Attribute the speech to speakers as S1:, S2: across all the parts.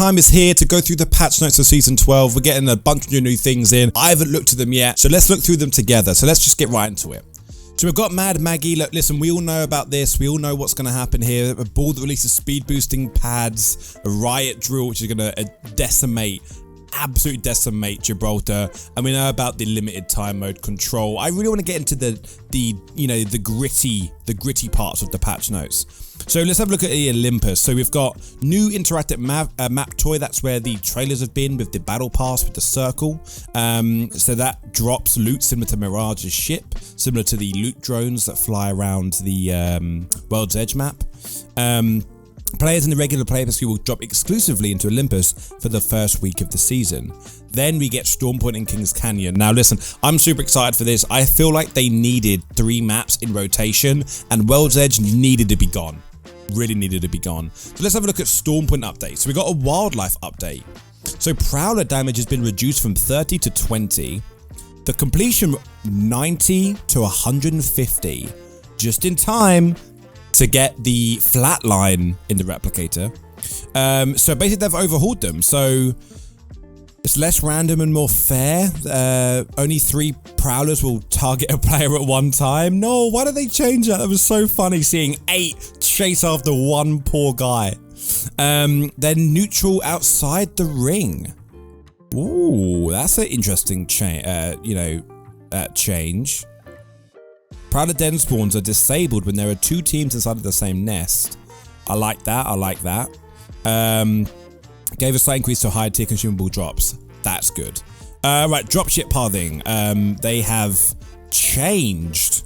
S1: time is here to go through the patch notes of Season 12. We're getting a bunch of new things in. I haven't looked at them yet, so let's look through them together. So let's just get right into it. So we've got Mad Maggie. Look, listen, we all know about this. We all know what's going to happen here. A ball that releases speed boosting pads, a riot drill, which is going to absolutely decimate Gibraltar, and we know about the limited time mode control. I really want to get into the gritty parts of the patch notes. So let's have a look at the Olympus. So we've got new interactive map toy. That's where the trailers have been, with the battle pass with the circle. So that drops loot similar to Mirage's ship, similar to the loot drones that fly around the World's Edge map. Players in the regular player queue will drop exclusively into Olympus for the first week of the season. Then we get Stormpoint and Kings Canyon. Now listen, I'm super excited for this. I feel like they needed 3 maps in rotation, and World's Edge needed to be gone. Really needed to be gone. So let's have a look at Stormpoint updates. So we got a wildlife update. So Prowler damage has been reduced from 30 to 20. The completion 90 to 150. Just in time to get the flatline in the replicator. So basically they've overhauled them. So it's less random and more fair. Only 3 Prowlers will target a player at one time. No, why did they change that? That was so funny seeing 8 chase after one poor guy. They're neutral outside the ring. Ooh, that's an interesting change. Prowler den spawns are disabled when there are 2 teams inside of the same nest. I like that. I like that. Gave a slight increase to higher tier consumable drops. That's good. Right, dropship pathing. They have changed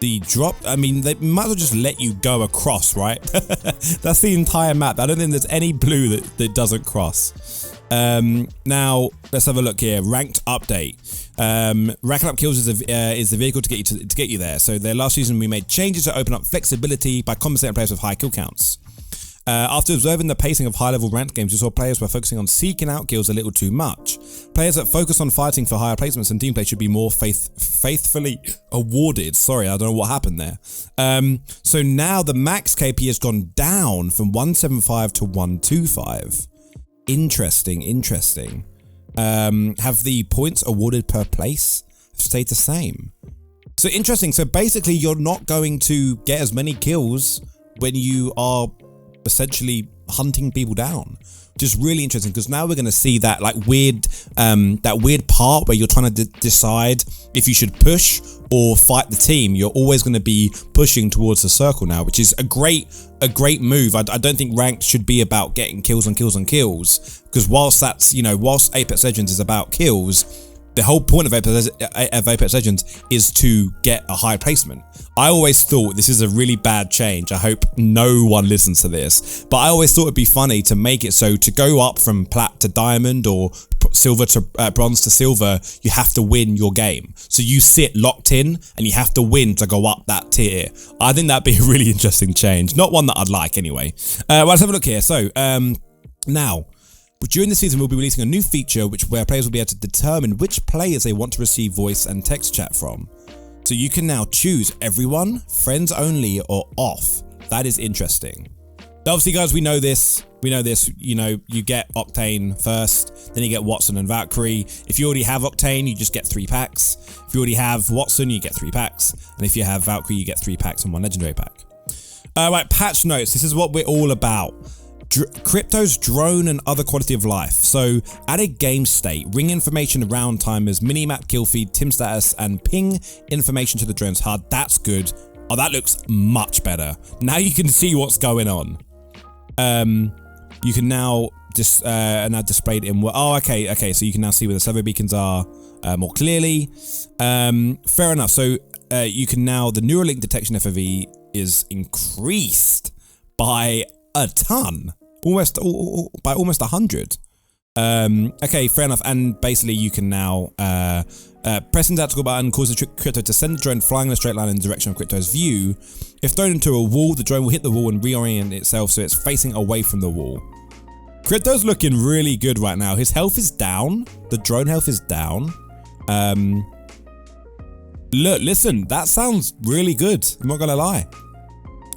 S1: the drop. I mean, they might as well just let you go across, right? That's the entire map. I don't think there's any blue that doesn't cross. Now let's have a look here. Ranked update. Racking up kills is the vehicle to get you there. So last season we made changes to open up flexibility by compensating players with high kill counts. After observing the pacing of high-level ranked games, we saw players were focusing on seeking out kills a little too much. Players that focus on fighting for higher placements and team play should be more faithfully awarded. Sorry, I don't know what happened there. So now the max KP has gone down from 175 to 125. Interesting. Have the points awarded per place stayed the same? So interesting. So basically you're not going to get as many kills when you are essentially hunting people down, which is really interesting, because now we're going to see that weird part where you're trying to decide if you should push or fight the team. You're always going to be pushing towards the circle now, which is a great move. I don't think ranked should be about getting kills on kills on kills, because whilst Apex Legends is about kills, the whole point of Apex Legends is to get a high placement. I always thought this is a really bad change. I hope no one listens to this, but I always thought it'd be funny to make it so to go up from plat to diamond or silver to bronze to silver, you have to win your game. So you sit locked in and you have to win to go up that tier. I think that'd be a really interesting change. Not one that I'd like anyway. Well, let's have a look here. So now, during the season, we'll be releasing a new feature where players will be able to determine which players they want to receive voice and text chat from. So you can now choose everyone, friends only, or off. That is interesting. Obviously, guys, we know this. You get Octane first, then you get Watson and Valkyrie. If you already have Octane, you just get 3 packs. If you already have Watson, you get 3 packs. And if you have Valkyrie, you get 3 packs and 1 legendary pack. Right, patch notes. This is what we're all about. Crypto's drone and other quality of life. So added game state, ring information around timers, minimap kill feed, team status, and ping information to the drone's HUD. That's good. Oh, that looks much better. Now you can see what's going on. You can now display it in. Oh, okay. So you can now see where the servo beacons are more clearly. Fair enough. So you can now, the Neuralink detection FOV is increased by a ton, by almost 100. Okay, fair enough. And basically you can now pressing the tactical button causes Crypto to send the drone flying in a straight line in the direction of Crypto's view. If thrown into a wall, the drone will hit the wall and reorient itself so it's facing away from the wall. Crypto's looking really good right now. His health is down. The drone health is down. Look, listen, that sounds really good. I'm not gonna lie.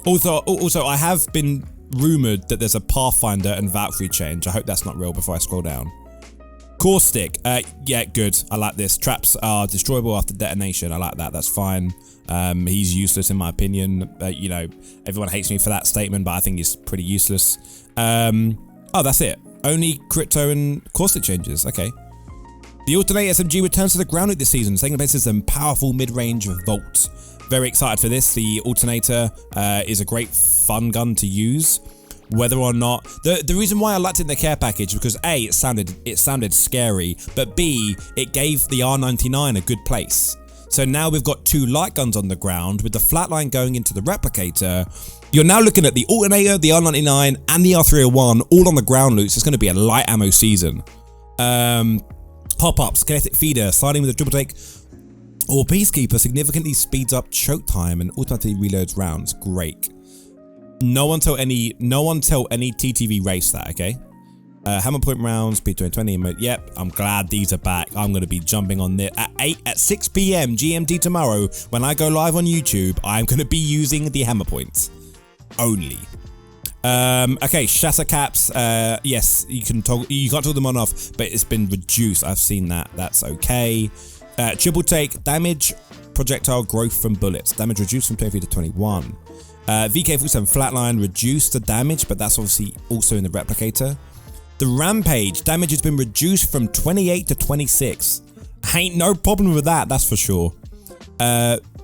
S1: Also, I have been rumored that there's a Pathfinder and Valkyrie change. I hope that's not real before I scroll down. Caustic, yeah, good. I like this. Traps are destroyable after detonation. I like that. That's fine. He's useless in my opinion. You know, everyone hates me for that statement, but I think he's pretty useless. Oh, that's it. Only Crypto and Caustic changes. Okay. The Alternate SMG returns to the ground this season, taking place as a powerful mid-range Volt. Very excited for this. The Alternator is a great fun gun to use. Whether or not the reason why I liked it in the care package because A, it sounded scary, but B, it gave the R99 a good place. So now we've got 2 light guns on the ground with the flatline going into the replicator. You're now looking at the Alternator, the R99, and the R301 all on the ground loots. It's going to be a light ammo season. Pop-ups, kinetic feeder, sliding with a triple take, or Peacekeeper significantly speeds up choke time and automatically reloads rounds. Great. No one tell any TTV race that, okay? Hammer point rounds, P2020. Yep, I'm glad these are back. I'm going to be jumping on this at 6 PM GMT tomorrow when I go live on YouTube. I'm going to be using the hammer points only. Okay, shatter caps. Yes, you can't toggle them on off, but it's been reduced. I've seen that. That's okay. Triple take damage, projectile growth from bullets. Damage reduced from 23 to 21. VK47 flatline reduced the damage, but that's obviously also in the replicator. The Rampage damage has been reduced from 28 to 26. Ain't no problem with that, that's for sure.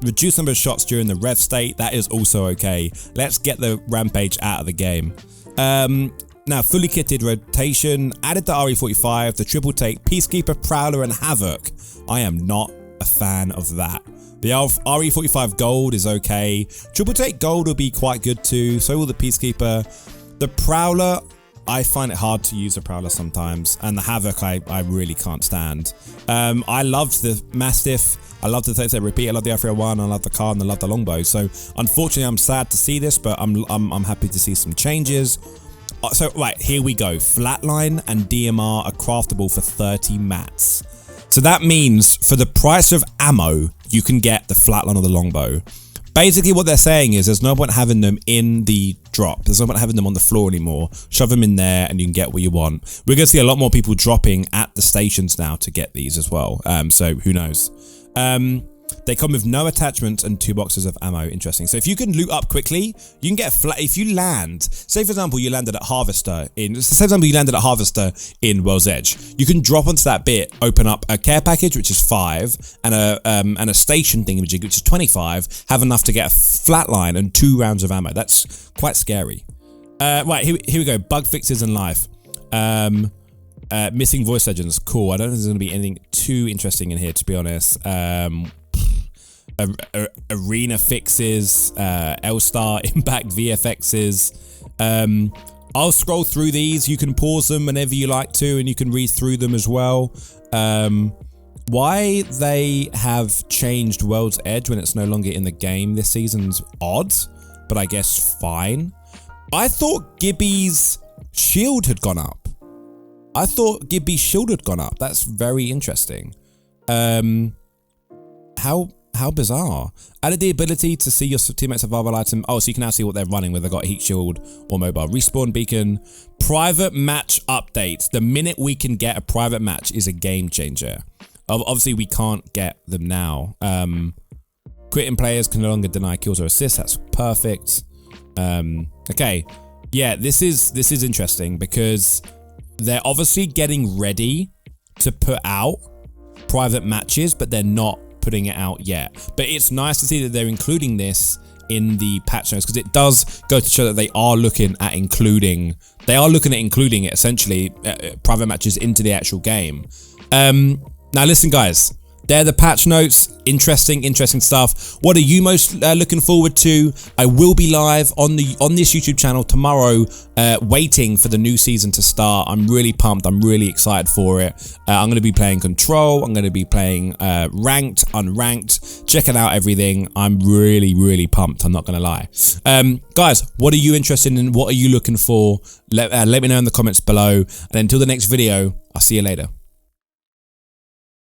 S1: Reduced number of shots during the rev state, that is also okay. Let's get the Rampage out of the game. Now, fully kitted rotation, added the RE45, the triple take, Peacekeeper, Prowler, and Havoc. I am not a fan of that. The RE45 gold is okay. Triple take gold will be quite good too. So will the Peacekeeper. The Prowler, I find it hard to use a Prowler sometimes. And the Havoc, I really can't stand. I loved the Mastiff. I love the 37 repeat. I love the R301. I love the car and I love the longbow. So unfortunately, I'm sad to see this, but I'm happy to see some changes. So right, here we go. Flatline and DMR are craftable for 30 mats. So that means for the price of ammo, you can get the flatline or the longbow. Basically what they're saying is there's no point having them in the drop. There's no point having them on the floor anymore. Shove them in there and you can get what you want. We're going to see a lot more people dropping at the stations now to get these as well. So who knows? They come with no attachments and 2 boxes of ammo. Interesting. So if you can loot up quickly, you can get flat. If you land, say for example, you landed at Harvester in World's Edge, you can drop onto that bit, open up a care package, which is 5, and a station thingamajig, which is 25, have enough to get a flatline and 2 rounds of ammo. That's quite scary. Right, here we go. Bug fixes in life. Missing voice legends. Cool. I don't think there's going to be anything too interesting in here, to be honest. Arena fixes, L-Star Impact VFXs. I'll scroll through these. You can pause them whenever you like to, and you can read through them as well. Why they have changed World's Edge when it's no longer in the game this season's odd, but I guess fine. I thought Gibby's shield had gone up. I thought Gibby's shield had gone up. That's very interesting. How bizarre. Added the ability to see your teammates' survival item. Oh, so you can now see what they're running, whether they've got heat shield or mobile. Respawn beacon. Private match updates. The minute we can get a private match is a game changer. Obviously, we can't get them now. Quitting players can no longer deny kills or assists. That's perfect. Okay. Yeah, this is interesting because they're obviously getting ready to put out private matches, but they're not putting it out yet. But it's nice to see that they're including this in the patch notes because it does go to show that they are looking at including it essentially, private matches into the actual game. Now listen guys, they're the patch notes. Interesting stuff. What are you most looking forward to? I will be live on this YouTube channel tomorrow, waiting for the new season to start. I'm really pumped. I'm really excited for it. I'm going to be playing Control. I'm going to be playing Ranked, Unranked, checking out everything. I'm really pumped. I'm not going to lie. Guys, what are you interested in? What are you looking for? Let me know in the comments below. And until the next video, I'll see you later.